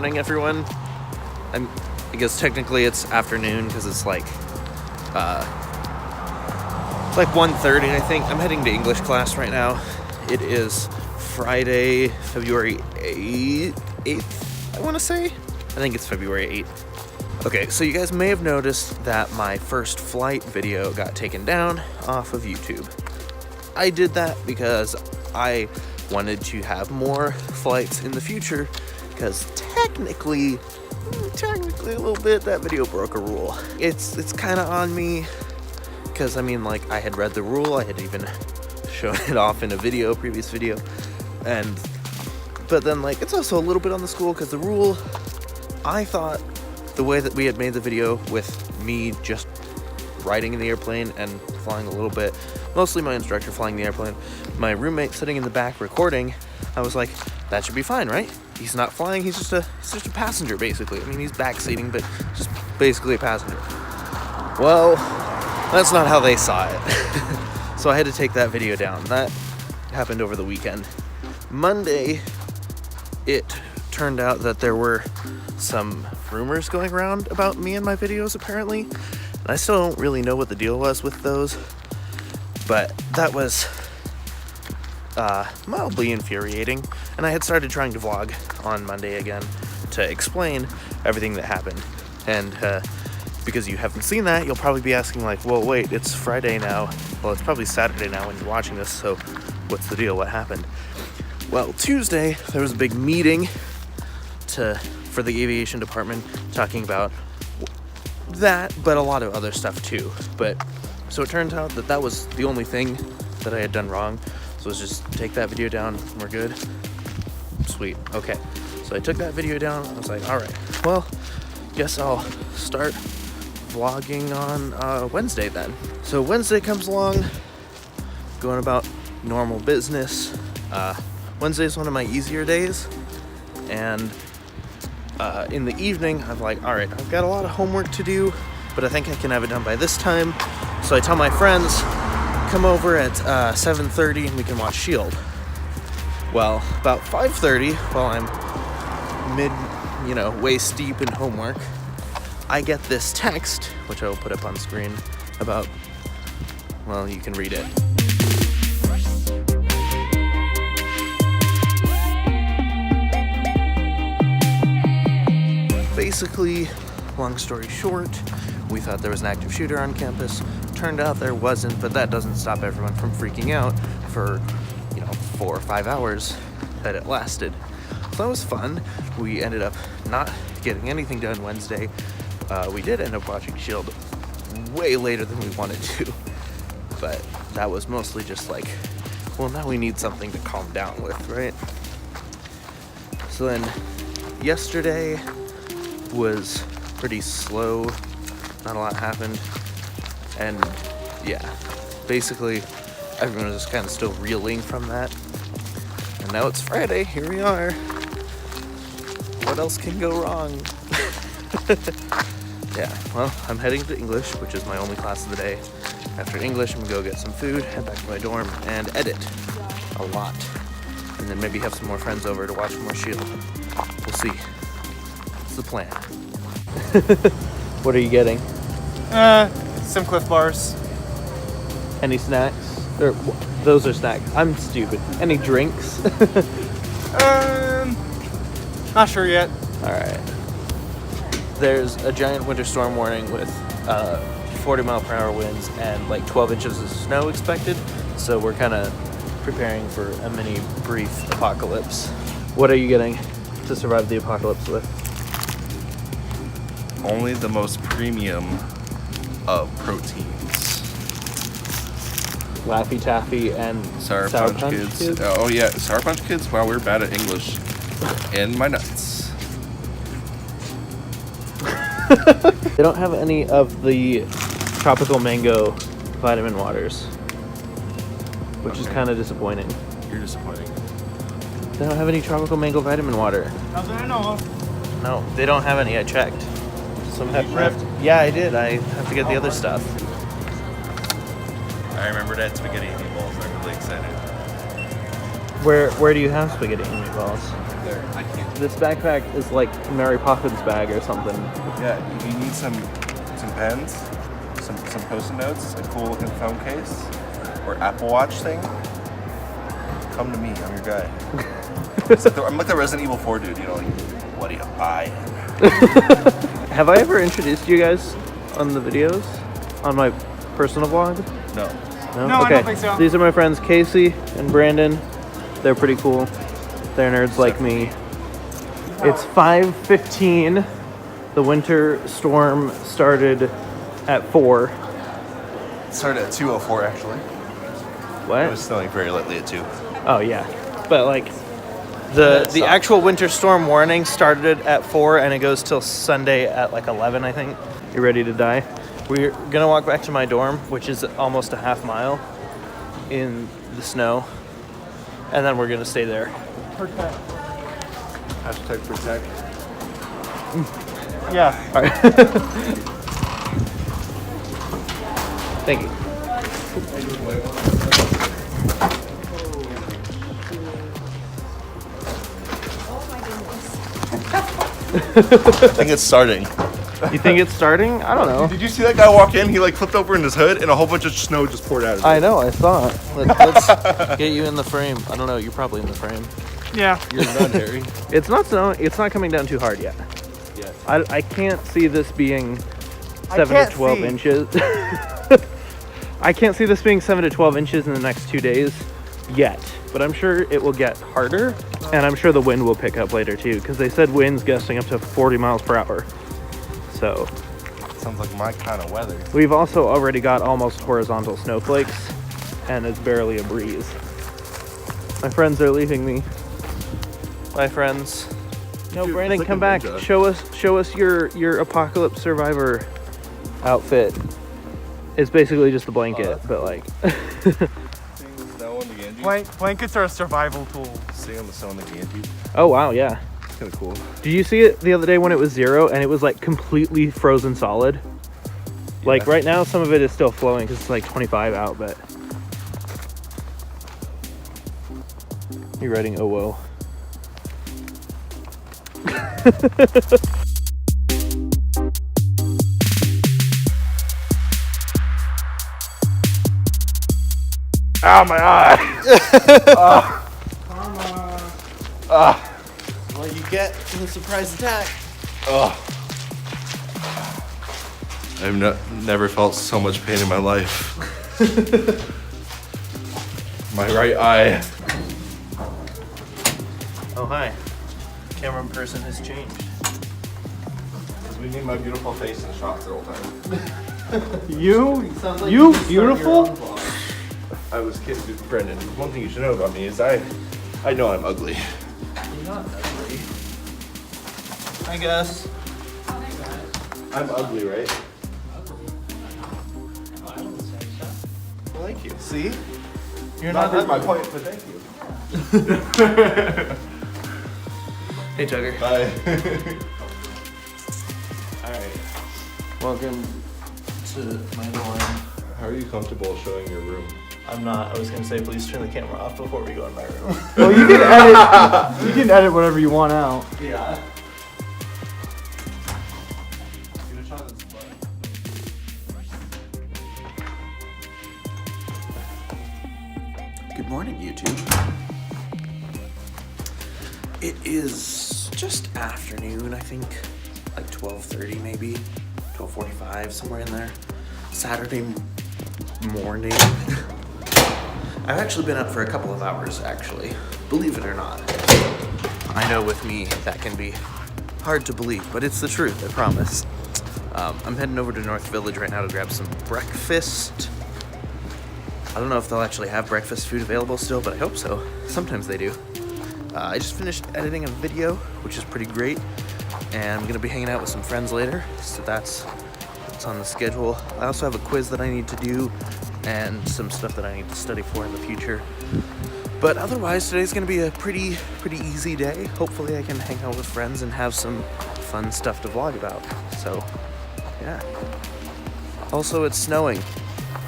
morning, everyone. I guess technically it's afternoon because it's like 1:30, I think. I'm heading to English class right now. It is Friday, February 8th, I want to say. I think it's February 8th. Okay, so you guys may have noticed that my first flight video got taken down off of YouTube. I did that because I wanted to have more flights in the future, because technically a little bit, that video broke a rule. It's kind of on me, because I mean, like, I had read the rule, I had even shown it off in a previous video, but then, like, it's also a little bit on the school, because the rule, I thought the way that we had made the video with me just riding in the airplane and flying a little bit, mostly my instructor flying the airplane, my roommate sitting in the back recording, I was like, that should be fine, right? He's not flying, he's just a passenger, basically. I mean, he's backseating, but just basically a passenger. Well, that's not how they saw it. So I had to take that video down. That happened over the weekend. Monday, it turned out that there were some rumors going around about me and my videos, apparently. And I still don't really know what the deal was with those, but that was mildly infuriating. And I had started trying to vlog on Monday again to explain everything that happened. And because you haven't seen that, you'll probably be asking, like, well, wait, it's Friday now. Well, it's probably Saturday now when you're watching this, so what's the deal? What happened? Well, Tuesday, there was a big meeting for the aviation department talking about that, but a lot of other stuff too. But so it turns out that was the only thing that I had done wrong. So let's just take that video down. We're good. Sweet. Okay. So I took that video down. I was like, all right, well, guess I'll start vlogging on Wednesday then. So Wednesday comes along, going about normal business. Wednesday is one of my easier days, and in the evening, I'm like, all right, I've got a lot of homework to do, but I think I can have it done by this time. So I tell my friends, come over at 7:30 and we can watch S.H.I.E.L.D. Well, about 5:30, while I'm waist deep in homework, I get this text, which I will put up on screen, about, well, you can read it. Basically, long story short, we thought there was an active shooter on campus. Turned out there wasn't, but that doesn't stop everyone from freaking out for, 4 or 5 hours that it lasted. So that was fun. We ended up not getting anything done Wednesday. We did end up watching S.H.I.E.L.D. way later than we wanted to, but that was mostly just like, well, now we need something to calm down with, right? So then yesterday was pretty slow, not a lot happened, and yeah, basically everyone was just kind of still reeling from that, and now it's Friday, here we are. What else can go wrong? Yeah, well, I'm heading to English, which is my only class of the day. After English, I'm gonna go get some food, head back to my dorm, and edit a lot, and then maybe have some more friends over to watch more S.H.I.E.L.D. We'll see. The plan. What are you getting? Some Cliff Bars. Any snacks? Or those are snacks. I'm stupid. Any drinks? Not sure yet. All right. There's a giant winter storm warning with 40-mile-per-hour winds and like 12 inches of snow expected. So we're kind of preparing for a mini brief apocalypse. What are you getting to survive the apocalypse with? Only the most premium of proteins. Laffy Taffy and Sour Punch Kids. Oh yeah, Sour Punch Kids. Wow, we're bad at English. And my nuts. They don't have any of the tropical mango vitamin waters, which is kind of disappointing. You're disappointing. They don't have any tropical mango vitamin water. Not that I know of. No, they don't have any. I checked. Some have ripped. Yeah, I did. I have to get the other stuff. I remember that spaghetti and meatballs. I'm really excited. Where do you have spaghetti and meatballs? there. I can't. This backpack is like Mary Poppins bag or something. Yeah, if you need some pens, some Post-it notes, a cool looking phone case, or Apple Watch thing, come to me. I'm your guy. I'm like the Resident Evil 4 dude. You know, like, what do you buy? Have I ever introduced you guys on the videos? On my personal vlog? No. No, I don't think so. These are my friends Casey and Brandon. They're pretty cool. They're nerds like me. It's 5:15. The winter storm started at 4. It started at 2:04 actually. What? It was snowing very lightly at 2. Oh yeah, but like the actual winter storm warning started at 4 and it goes till Sunday at like 11, I think. You ready to die? We're gonna walk back to my dorm, which is almost a half mile in the snow, and then we're gonna stay there. Protect. Hashtag protect. Yeah. All right. Thank you. I think it's starting. You think it's starting? I don't know. Did you see that guy walk in? He like flipped over in his hood and a whole bunch of snow just poured out of it. I know, I saw it. Let's get you in the frame. I don't know, you're probably in the frame. Yeah. You're done, Harry. It's not snowing, it's not coming down too hard yet. Yes. I can't see this being 7 to 12 inches. I can't see this being 7 to 12 inches in the next 2 days yet, but I'm sure it will get harder, and I'm sure the wind will pick up later too, because they said winds gusting up to 40 miles per hour. So Sounds like my kind of weather. we've also already got almost horizontal snowflakes, and it's barely a breeze. My friends are leaving me. Bye, friends. No, Dude, Brandon, it's like come a back. ninja. Show us your apocalypse survivor outfit. It's basically just a blanket, that's but like. Seeing the snow on the Ganges. Blankets are a survival tool. Seeing the snow on the Ganges. Oh wow, yeah. It's kind of cool. Did you see it the other day when it was 0 and it was like completely frozen solid? Like Yeah. right now, some of it is still flowing because it's like 25 out, but. You're writing oh whoa. Ow, my eye! Well, you get the surprise attack. I've never felt so much pain in my life. My right eye. Oh hi. Camera person has changed. Because we need my beautiful face in shots at all times. You Sounds like You can start your beautiful? own vlog. I was kidding, Brendan. One thing you should know about me is I know I'm ugly. You're not ugly. I guess. I'm ugly, right? Thank you. See? You're Not not my ugly. point, but thank you. Hey, Tugger. Bye. Alright. Welcome to my dorm. How are you comfortable showing your room? I'm not. I was gonna say please turn the camera off before we go in my room. Well, you can edit. You can edit whatever you want out. Yeah. Good morning, YouTube. It is just afternoon, I think, like 12:30 maybe, 12:45, somewhere in there. Saturday morning. I've actually been up for a couple of hours, actually, believe it or not. I know with me that can be hard to believe, but it's the truth, I promise. I'm heading over to North Village right now to grab some breakfast. I don't know if they'll actually have breakfast food available still, but I hope so. Sometimes they do. I just finished editing a video, which is pretty great, and I'm gonna be hanging out with some friends later, so that's on the schedule. I also have a quiz that I need to do and some stuff that I need to study for in the future. But otherwise, today's gonna be a pretty easy day. Hopefully I can hang out with friends and have some fun stuff to vlog about. So, yeah. Also, it's snowing.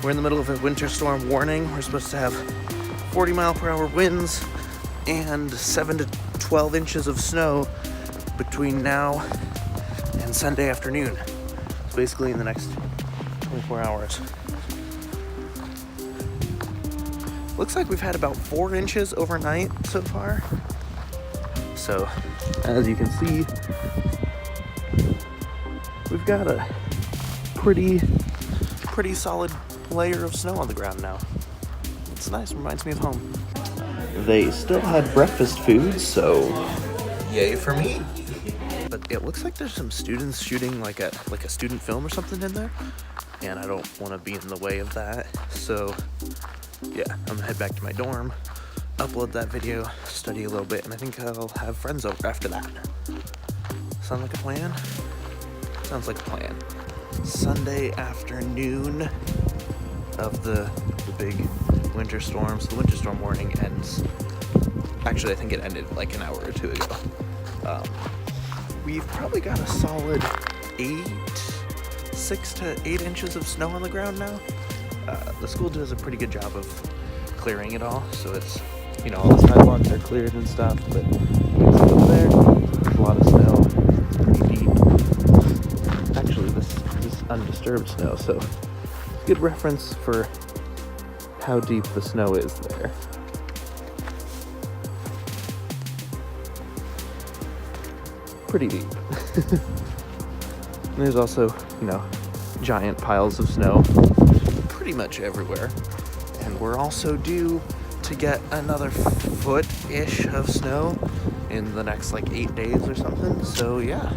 We're in the middle of a winter storm warning. We're supposed to have 40 mile per hour winds and 7 to 12 inches of snow between now and Sunday afternoon. So basically in the next 24 hours. Looks like we've had about 4 inches overnight so far. So, as you can see, we've got a pretty solid layer of snow on the ground now. It's nice, reminds me of home. They still had breakfast food, so yay for me. But it looks like there's some students shooting like a student film or something in there, and I don't want to be in the way of that. So yeah, I'm gonna head back to my dorm, upload that video, study a little bit, and I think I'll have friends over after that. Sound like a plan? Sounds like a plan. Sunday afternoon of the big winter storm. So the winter storm warning ends. Actually, I think it ended like an hour or two ago. We've probably got a solid 6 to 8 inches of snow on the ground now. The school does a pretty good job of clearing it all, so it's, you know, all the sidewalks are cleared and stuff, but you can see up there, there's a lot of snow, pretty deep. Actually, this is undisturbed snow, so good reference for how deep the snow is there. Pretty deep. And there's also, you know, giant piles of snow pretty much everywhere. And we're also due to get another foot-ish of snow in the next like 8 days or something. So yeah,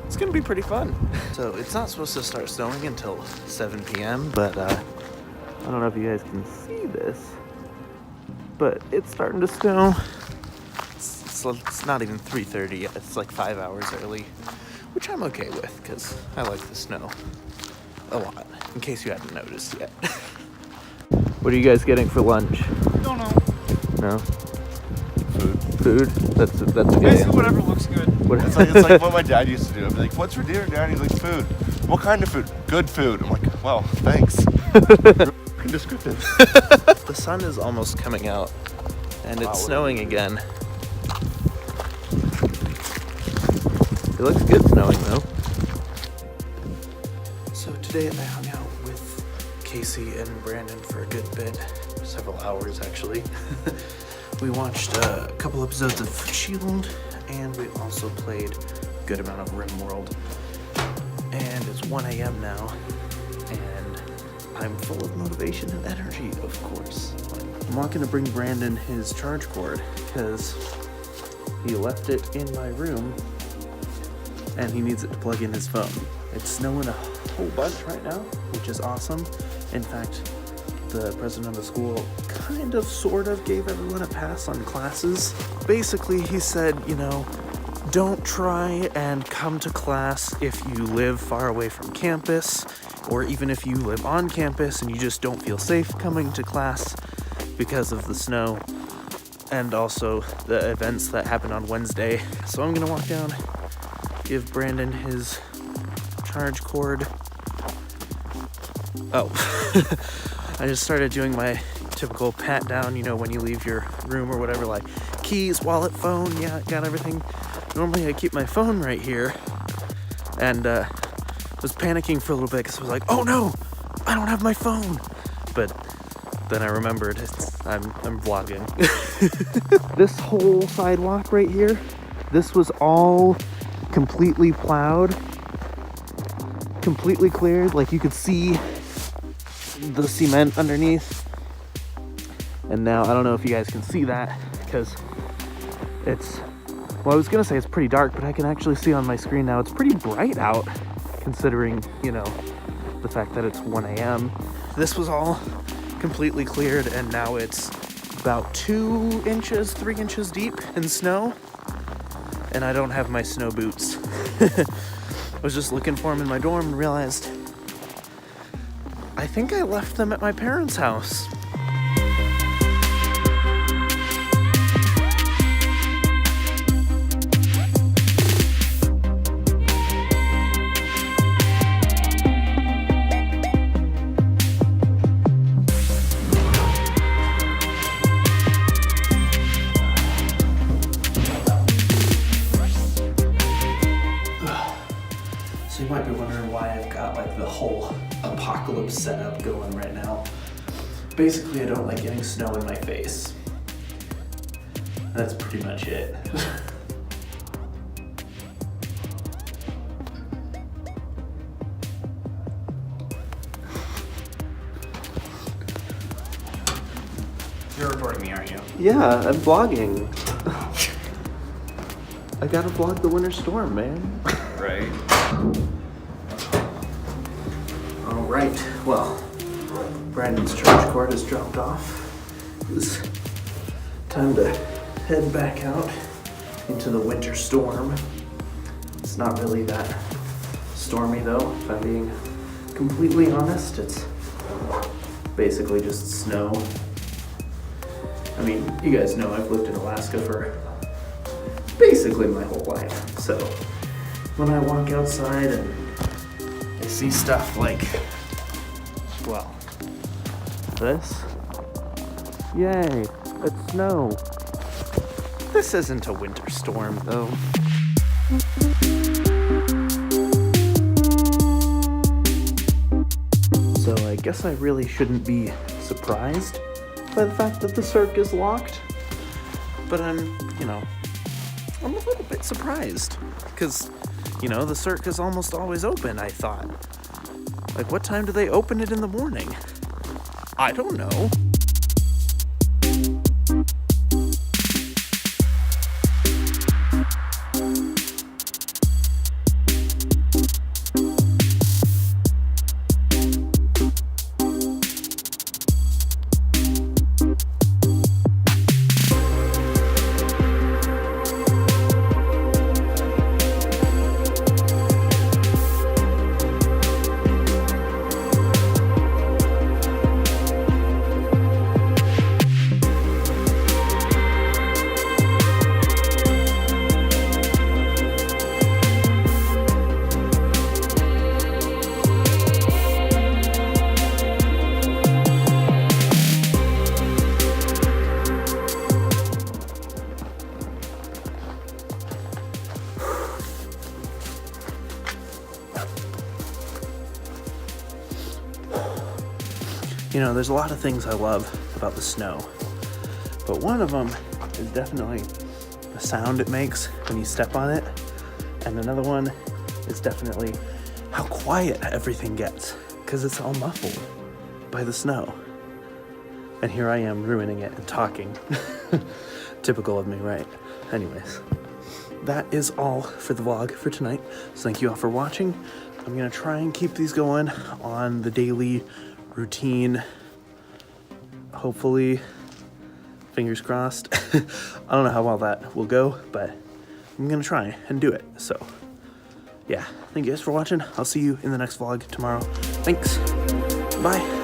it's gonna be pretty fun. So it's not supposed to start snowing until 7 p.m. but I don't know if you guys can see this, but it's starting to snow. It's not even 3:30 yet. It's like 5 hours early, which I'm okay with because I like the snow a lot, in case you hadn't noticed yet. What are you guys getting for lunch? Don't know. No? Food? That's okay. Basically whatever looks good. It's like what my dad used to do. I'd be like, "What's for dinner, Dad?" He's like, "Food." What kind of food? Good food. I'm like, "Well, thanks." Descriptive. The sun is almost coming out, and it's snowing again. It looks good snowing though. So today I hung out with Casey and Brandon for a good bit, several hours actually. We watched a couple episodes of S.H.I.E.L.D. and we also played a good amount of RimWorld. And it's 1 a.m. now, and I'm full of motivation and energy, of course. I'm not gonna bring Brandon his charge cord because he left it in my room and he needs it to plug in his phone. It's snowing a whole bunch right now, which is awesome. In fact, the president of the school kind of sort of gave everyone a pass on classes. Basically, he said, you know, don't try and come to class if you live far away from campus, or even if you live on campus and you just don't feel safe coming to class because of the snow and also the events that happened on Wednesday. So I'm gonna walk down, give Brandon his charge cord. Oh, I just started doing my typical pat down, you know, when you leave your room or whatever, like keys, wallet, phone, yeah, got everything. Normally I keep my phone right here, and was panicking for a little bit because I was like, oh no, I don't have my phone. But then I remembered I'm vlogging. This whole sidewalk right here, this was all completely plowed, completely cleared. Like you could see the cement underneath. And now I don't know if you guys can see that because it's, well, I was gonna say it's pretty dark, but I can actually see on my screen now it's pretty bright out considering, you know, the fact that it's 1 a.m. This was all completely cleared and now it's about 2 inches, 3 inches deep in snow. And I don't have my snow boots. I was just looking for them in my dorm and realized I think I left them at my parents' house. So you might be wondering why I've got like the whole apocalypse setup going right now. Basically, I don't like getting snow in my face. That's pretty much it. You're recording me, aren't you? Yeah, I'm vlogging. I gotta vlog the winter storm, man. Right. All right. Well, Brandon's charge cord has dropped off. It's time to head back out into the winter storm. It's not really that stormy though, if I'm being completely honest. It's basically just snow. I mean, you guys know I've lived in Alaska for basically my whole life. So when I walk outside and I see stuff like, well, this, yay, it's snow. This isn't a winter storm though. So I guess I really shouldn't be surprised by the fact that the circ is locked. But I'm a little bit surprised. Because, the circ is almost always open, I thought. Like, what time do they open it in the morning? I don't know. There's a lot of things I love about the snow, but one of them is definitely the sound it makes when you step on it, and another one is definitely how quiet everything gets, because it's all muffled by the snow. And here I am ruining it and talking. Typical of me, right? Anyways, that is all for the vlog for tonight, so thank you all for watching. I'm gonna try and keep these going on the daily routine. Hopefully, fingers crossed. I don't know how well that will go, but I'm gonna try and do it. So yeah, thank you guys for watching. I'll see you in the next vlog tomorrow. Thanks. Bye.